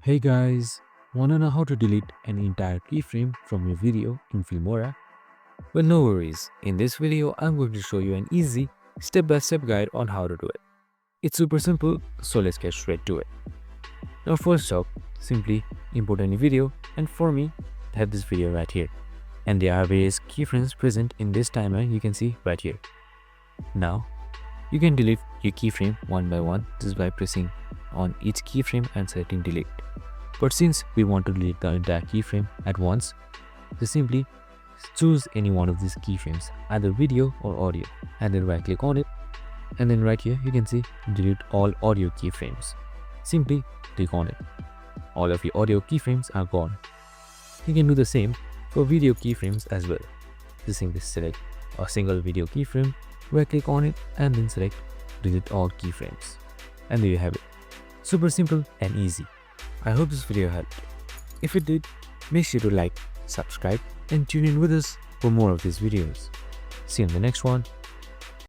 Hey guys, wanna know how to delete an entire keyframe from your video in Filmora? Well, no worries. In this video, I'm going to show you an easy step-by-step guide on how to do it. It's super simple, so let's get straight to it. Now first up, simply import any video, and for me, I have this video right here. And there are various keyframes present in this timeline you can see right here. Now, you can delete your keyframe one by one just by pressing on each keyframe and selecting delete. But since we want to delete the entire keyframe at once, just simply choose any one of these keyframes, either video or audio, and then right click on it, and then right here you can see delete all audio keyframes. Simply click on it. All of your audio keyframes are gone. You can do the same for video keyframes as well. Just simply select a single video keyframe, right click on it, and then select delete all keyframes. And there you have it. Super simple and easy. I hope this video helped. If it did, make sure to like, subscribe, and tune in with us for more of these videos. See you in the next one.